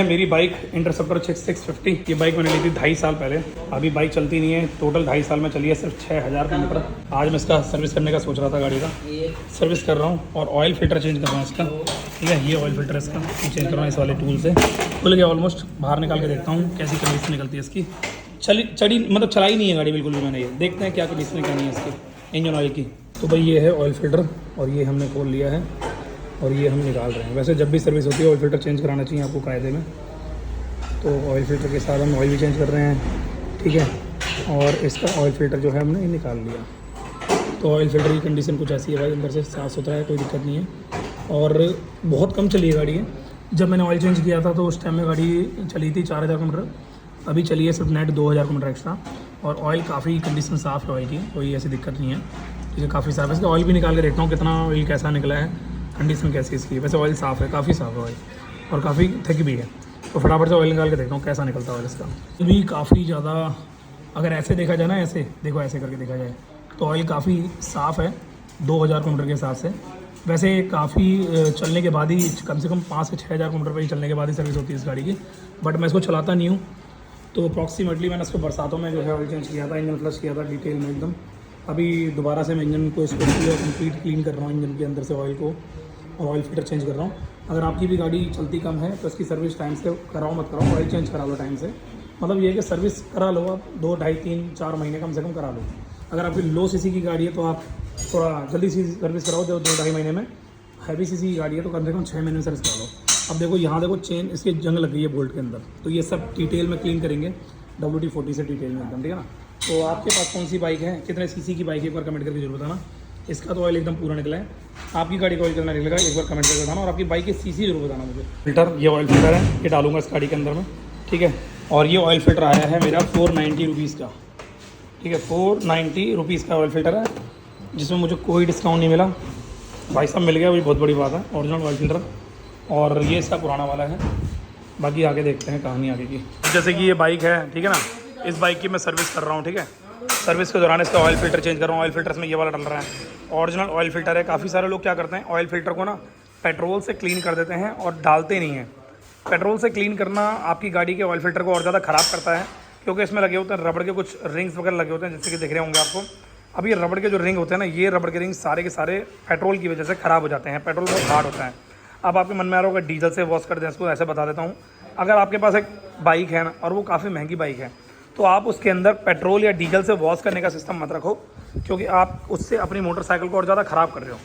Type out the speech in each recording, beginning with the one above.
मेरी bike interceptor 650। ये bike मैंने ली थी 2.5 साल पहले। अभी बाइक चलती नहीं है, टोटल 2.5 साल में चली है सिर्फ 6000 किलोमीटर। आज मैं इसका सर्विस करने का सोच रहा था, गाड़ी का सर्विस कर रहा हूँ और ऑयल फिल्टर चेंज कर रहा हूँ इसका। ठीक है, ये ऑयल फिल्टर इसका चेंज कर रहा हूँ इस वाले टूल से। खुल गया ऑलमोस्ट, बाहर निकाल के देखता हूँ कैसी कंडीशन निकलती है इसकी। चलाई नहीं है गाड़ी बिल्कुल भी मैंने। ये देखते हैं क्या कंडीशन करनी है इसकी इंजन ऑयल की। तो भाई ये है ऑयल फिल्टर और ये हमने खोल लिया है और ये हम निकाल रहे हैं। वैसे जब भी सर्विस होती है ऑयल फिल्टर चेंज कराना चाहिए आपको कायदे में। तो ऑयल फिल्टर के साथ हम ऑयल भी चेंज कर रहे हैं, ठीक है। और इसका ऑयल फिल्टर जो है हमने ये निकाल लिया। तो ऑयल फिल्टर की कंडीशन कुछ ऐसी है भाई, अंदर से साफ़ सुथरा है, कोई दिक्कत नहीं है और बहुत कम चली है गाड़ी है। जब मैंने ऑयल चेंज किया था तो उस टाइम में गाड़ी चली थी 4000 किलोमीटर, अभी चली है सिर्फ नेट 2000 किलोमीटर एक्स्ट्रा। और ऑयल काफ़ी कंडीशन साफ़ है ऑयल की, कोई ऐसी दिक्कत नहीं है, ठीक है, काफ़ी साफ़ है। इसका ऑयल भी निकाल के देखता हूँ कितना ऑयल कैसा निकला है, कंडीशन कैसी है इसकी। वैसे ऑयल साफ़ है, काफ़ी साफ़ है ऑयल और काफ़ी थिक भी है। तो फटाफट से ऑयल निकाल के देखता हूँ कैसा निकलता है ऑयल इसका। भी काफ़ी ज़्यादा, अगर ऐसे देखा जाए ना, ऐसे देखो, ऐसे करके देखा जाए तो ऑयल काफ़ी साफ़ है 2000 किलोमीटर के हिसाब से। वैसे काफ़ी चलने के बाद ही, कम से कम 5 से 6000 किलोमीटर पर ही चलने के बाद ही सर्विस होती है इस गाड़ी की। बट मैं इसको चलाता नहीं हूँ, तो अप्रॉक्सीमेटली मैंने इसको बरसातों में जो है ऑयल चेंज किया था, इंजन फ्लश किया था डिटेल में एकदम। अभी दोबारा से मैं इंजन को इसको कंप्लीट क्लीन कर रहा हूँ, इंजन के अंदर से ऑयल को, और ऑयल फिल्टर चेंज कर रहा हूँ। अगर आपकी भी गाड़ी चलती कम है तो इसकी सर्विस टाइम से कराओ मत कराओ, ऑयल चेंज करा लो टाइम से। मतलब ये है कि सर्विस करा लो आप 2, 2.5, 3, 4 महीने कम से कम करा लो। अगर आपकी लो सीसी की गाड़ी है तो आप थोड़ा जल्दी सी सर्विस कराओ, 2-2.5 महीने में। हैवी सीसी की गाड़ी है तो कम से कम 6 महीने में सर्विस करा लो। अब देखो यहाँ देखो चेन इसके जंग लग गई है बोल्ट के अंदर, तो ये सब डिटेल में क्लीन करेंगे WD-40 से डिटेल में एकदम, ठीक है ना। तो आपके पास कौन सी बाइक है, कितने सीसी की बाइक है, एक बार कमेंट करके जरूर बताना। इसका तो ऑयल एकदम पूरा निकला है, आपकी गाड़ी का ऑयल कितना निकलेगा एक बार कमेंट करके बताना। और आपकी बाइक की सीसी जरूर बताना मुझे। फिल्टर, ये ऑयल फिल्टर है, ये डालूंगा इस गाड़ी के अंदर में, ठीक है। और ये ऑयल फिल्टर आया है मेरा 490 रुपीज़ का, ठीक है, 490 रुपीज़ का ऑयल फिल्टर है, जिसमें मुझे कोई डिस्काउंट नहीं मिला। भाई साहब मिल गया, वही बहुत बड़ी बात है, ओरिजिनल ऑयल फिल्टर। और ये इसका पुराना वाला है। बाकी आगे देखते हैं कहानी आगे की। जैसे कि ये बाइक है, ठीक है ना, इस बाइक की मैं सर्विस कर रहा हूँ, ठीक है। सर्विस के दौरान इसका ऑयल फिल्टर चेंज कर रहा हूँ। ऑयल फिल्टर में ये वाला डल रहा है, ओरिजिनल ऑयल फिल्टर है। काफ़ी सारे लोग क्या करते हैं, ऑयल फिल्टर को ना पेट्रोल से क्लीन कर देते हैं और डालते नहीं हैं। पेट्रोल से क्लीन करना आपकी गाड़ी के ऑयल फिल्टर को और ज़्यादा ख़राब करता है, क्योंकि इसमें लगे होते हैं रबड़ के कुछ रिंग्स वगैरह लगे होते हैं, जैसे कि दिख रहे होंगे आपको। अब ये रबड़ के जो रिंग होते हैं ना, ये रबड़ के रिंग सारे के सारे पेट्रोल की वजह से ख़राब हो जाते हैं। पेट्रोल बहुत हार्ड होता है। अब आपके मन में आ रहा होगा डीजल से वॉश कर दें इसको, ऐसे बता देता हूँ। अगर आपके पास एक बाइक है ना और वो काफ़ी महंगी बाइक है, तो आप उसके अंदर पेट्रोल या डीजल से वॉश करने का सिस्टम मत रखो, क्योंकि आप उससे अपनी मोटरसाइकिल को और ज़्यादा ख़राब कर रहे हो।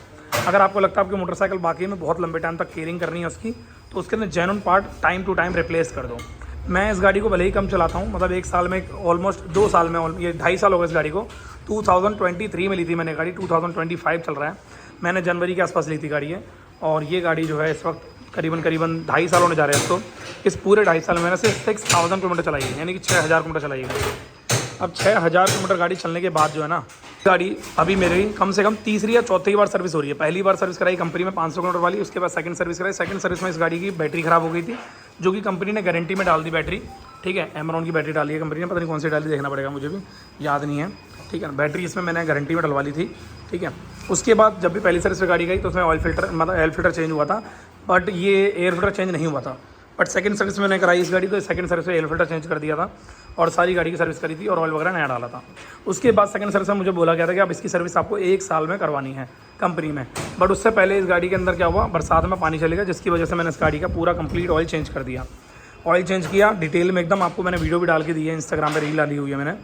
अगर आपको लगता है आपकी मोटरसाइकिल बाकी में बहुत लंबे टाइम तक केयरिंग करनी है उसकी, तो उसके अंदर genuine part time to time replace कर दो। मैं इस गाड़ी को भले ही कम चलाता हूँ, मतलब 1 साल में, ऑलमोस्ट 2 साल में, ये 2.5 साल हो गए इस गाड़ी को। 2023 में ली थी मैंने गाड़ी, 2025 चल रहा है। मैंने जनवरी के आसपास ली थी गाड़ी है, और ये गाड़ी जो है इस वक्त करीबन 2.5 साल होने जा रहे हैं इसको। इस पूरे 2.5 साल में मैंने सिर्फ 6000 किलोमीटर चलाई है, यानी कि 6000 किलोमीटर चलाई है। अब 6000 किलोमीटर गाड़ी चलने के बाद जो है ना, गाड़ी अभी मेरी कम से कम तीसरी या चौथी बार सर्विस हो रही है। पहली बार सर्विस कराई कंपनी में 500 किलोमीटर वाली, उसके बाद सेकंड सर्विस कराई। सेकंड सर्विस में इस गाड़ी की बैटरी ख़राब हो गई थी, जो कि कंपनी ने गारंटी में डाल दी बैटरी, ठीक है। एमरॉन की बैटरी डाली है कंपनी ने, पता नहीं कौन सी डाली, देखना पड़ेगा, मुझे भी याद नहीं है, ठीक है। बैटरी इसमें मैंने गारंटी में डलवा ली थी, ठीक है। उसके बाद जब भी पहली सर्विस में गाड़ी गई तो उसमें ऑयल फिल्टर, मतलब ऑयल फिल्टर चेंज हुआ था, बट ये एयर फिल्टर चेंज नहीं हुआ था। बट सेकंड सर्विस में मैंने कराई इस गाड़ी, तो सेकंड सर्विस में एयर फिल्टर चेंज कर दिया था और सारी गाड़ी की सर्विस करी थी और ऑयल वगैरह नया डाला था। उसके बाद सेकंड सर्विस में मुझे बोला गया था कि अब इसकी सर्विस आपको 1 साल में करवानी है कंपनी में। बट उससे पहले इस गाड़ी के अंदर क्या हुआ, बरसात में पानी चलेगा, जिसकी वजह से मैंने इस गाड़ी का पूरा कंप्लीट ऑयल चेंज कर दिया। ऑयल चेंज किया डिटेल में एकदम, आपको मैंने वीडियो भी डाल के दी है, इंस्टाग्राम पे रील डाली हुई है मैंने,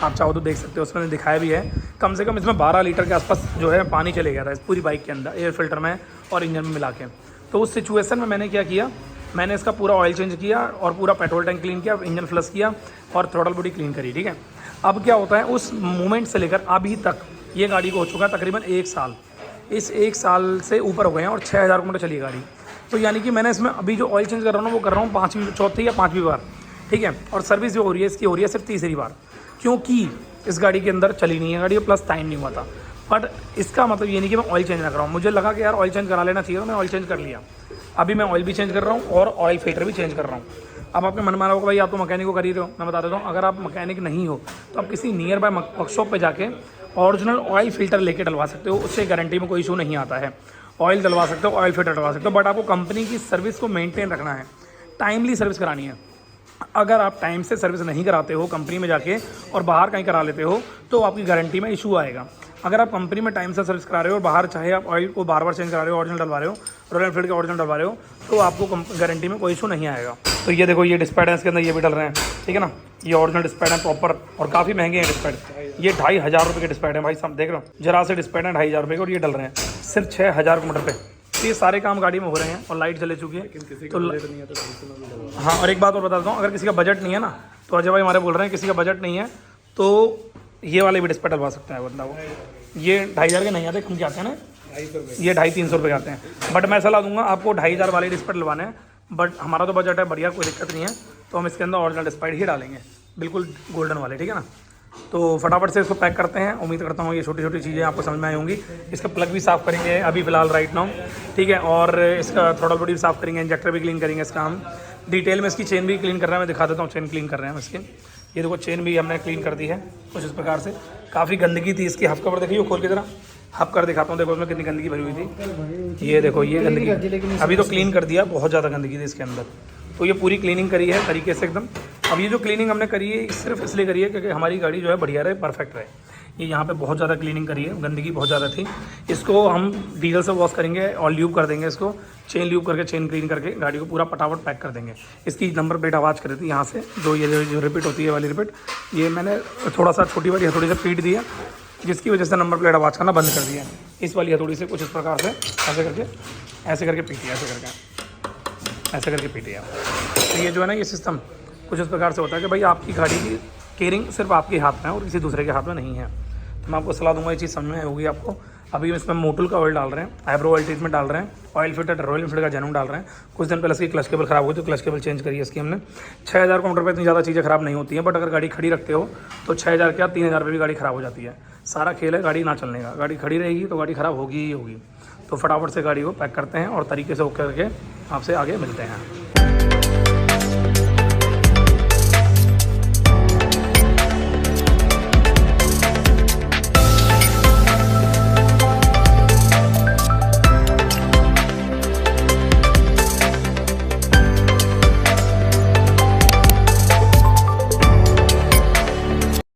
आप चाहो तो देख सकते हो, उसमें दिखाया भी है। कम से कम इसमें 12 लीटर के आसपास जो है पानी चले गया था इस पूरी बाइक के अंदर, एयर फिल्टर में और इंजन में मिला के। तो उस सिचुएशन में मैंने क्या किया, मैंने इसका पूरा ऑयल चेंज किया और पूरा पेट्रोल टैंक क्लीन किया, इंजन फ्लश किया और थ्रोटल बॉडी क्लीन करी, ठीक है। अब क्या होता है, उस मोमेंट से लेकर अभी तक ये गाड़ी को हो चुका है तकरीबन 1 साल। इस 1 साल से ऊपर हो गए हैं और 6000 किलोमीटर चली गाड़ी। तो यानी कि मैंने इसमें अभी जो ऑयल चेंज कर रहा हूँ वो कर रहा हूँ चौथी या पाँचवीं बार, ठीक है। और सर्विस जो हो रही है इसकी हो रही है सिर्फ तीसरी बार, क्योंकि इस गाड़ी के अंदर चली नहीं है गाड़ी, प्लस टाइम नहीं हुआ था। बट इसका मतलब ये नहीं कि मैं ऑयल चेंज ना कराऊँ। मुझे लगा कि यार ऑयल चेंज करा लेना चाहिए, तो मैं ऑयल चेंज कर लिया। अभी मैं ऑयल भी चेंज कर रहा हूँ और ऑयल फिल्टर भी चेंज कर रहा हूँ। अब आपके मन में आ रहा होगा भाई आप तो मैकेनिक को कर ही रहे हो, मैं बता देता हूँ, अगर आप मैकेनिक नहीं हो तो आप किसी नियर बाय वर्कशॉप पे जाके ओरिजिनल ऑयल फिल्टर लेके डलवा सकते हो, उससे गारंटी में कोई इशू नहीं आता है। ऑयल डलवा सकते हो, ऑयल फिल्टर डलवा सकते हो, बट आपको कंपनी की सर्विस को मेंटेन रखना है। टाइमली सर्विस करानी है। अगर आप टाइम से सर्विस नहीं कराते हो कंपनी में जाके और बाहर कहीं करा लेते हो तो आपकी गारंटी में इशू आएगा। अगर आप कंपनी में टाइम से सर्विस करा रहे हो और बाहर चाहे आप ऑयल को बार बार चेंज करा रहे हो, ओरिजिनल डलवा रहे हो, रॉयल एनफील्ड का ओरिजिनल डलवा रहे हो, तो आपको गारंटी में कोई इशू नहीं आएगा। तो ये देखो ये डिस्पैड है, इसके अंदर ये भी डल रहे हैं, ठीक है ना। ये ओरिजिनल डिस्पैड है प्रॉपर और काफ़ी महंगे हैं डिस्पैड। ये 2500 रुपये के डिस्पैड है भाई साहब, देख रहे हो जरा से डिस्पैड है 2500 रुपये के और ये डल रहे हैं सिर्फ 6000 किलोमीटर पे। ये सारे काम गाड़ी में हो रहे हैं और लाइट चले चुकी है तो हाँ। और एक बात और बता देता हूँ, अगर किसी का बजट नहीं है ना, तो अजय भाई हमारे बोल रहे हैं किसी का बजट नहीं है तो ये वाले भी डिस्पैड डलवा सकते हैं। मतलब ये 2500 के नहीं आते, कम के आते हैं ना, ये 250-300 रुपये के आते हैं। बट मैं सलाह दूंगा आपको 2500 वाले डिस्पैड डलवाने हैं। बट हमारा तो बजट है बढ़िया, कोई दिक्कत नहीं है, तो हम इसके अंदर ओरिजिनल डिस्पैड ही डालेंगे, बिल्कुल गोल्डन वाले, ठीक है ना। तो फटाफट से इसको पैक करते हैं। उम्मीद करता हूँ ये छोटी छोटी चीज़ें आपको समझ में आई होंगी। इसका प्लग भी साफ़ करेंगे अभी फ़िलहाल राइट नाउ, ठीक है। और इसका थ्रॉटल बॉडी भी साफ़ करेंगे, इंजेक्टर भी क्लीन करेंगे इसका हम डिटेल में। इसकी चेन भी क्लीन कर रहे हैं, मैं दिखा देता हूँ चेन क्लीन कर रहे हैं इसकी। ये देखो चेन भी हमने क्लीन कर दी है कुछ इस प्रकार से। काफ़ी गंदगी थी इसकी, हफ कवर देखिए खोल के ज़रा, हफ कर दिखाता हूँ, देखो उसमें कितनी गंदगी भरी हुई थी। ये देखो ये गंदगी अभी तो क्लीन कर दिया, बहुत ज़्यादा गंदगी थी इसके अंदर। तो ये पूरी क्लीनिंग करी है तरीके से एकदम। अब ये जो क्लीनिंग हमने करी है सिर्फ इसलिए करी है क्योंकि हमारी गाड़ी जो है बढ़िया रहे, परफेक्ट रहे। ये यहाँ पे बहुत ज़्यादा क्लीनिंग करी है, गंदगी बहुत ज़्यादा थी। इसको हम डीजल से वॉश करेंगे और ल्यूब कर देंगे इसको, चेन ल्यूब करके चेन क्लीन करके गाड़ी को पूरा पटावट पैक कर देंगे। इसकी नंबर प्लेट आवाज़ कर रही थी यहाँ से, जो रिपीट होती है वाली रिपीट, ये मैंने थोड़ा सा छोटी वाली हथौड़ी से पीट दिया, जिसकी वजह से नंबर प्लेट आवाज़ करना बंद कर दिया। इस वाली हथौड़ी से कुछ इस प्रकार से ऐसे करके पीटिए, ऐसे करके पीटिए। तो ये जो है ना, ये सिस्टम कुछ इस प्रकार से होता है कि भाई आपकी गाड़ी की केयरिंग सिर्फ आपके हाथ में है और किसी दूसरे के हाथ में नहीं है। तो मैं आपको सलाह दूंगा, ये चीज़ समझ में होगी आपको। अभी इसमें मोटुल का ऑयल डाल रहे हैं, आईब्रो ऑयल ट्रीटमेंट डाल रहे हैं, ऑयल फिल्टर रॉयल एनफील्ड का जेन्युइन डाल रहे हैं। कुछ दिन पहले इसकी क्लच केबल खराब हुई तो क्लच केबल चेंज करी है इसकी हमने। 6000 किलोमीटर पर इतनी ज़्यादा चीज़ें खराब नहीं होती हैं, बट अगर गाड़ी खड़ी रखते हो तो 6000 क्या 3000 रुपये भी गाड़ी खराब हो जाती है। सारा खेल है गाड़ी ना चलने का, गाड़ी खड़ी रहेगी तो गाड़ी ख़राब होगी ही होगी। तो फटाफट से गाड़ी को पैक करते हैं और तरीके से होकर के आपसे आगे मिलते हैं।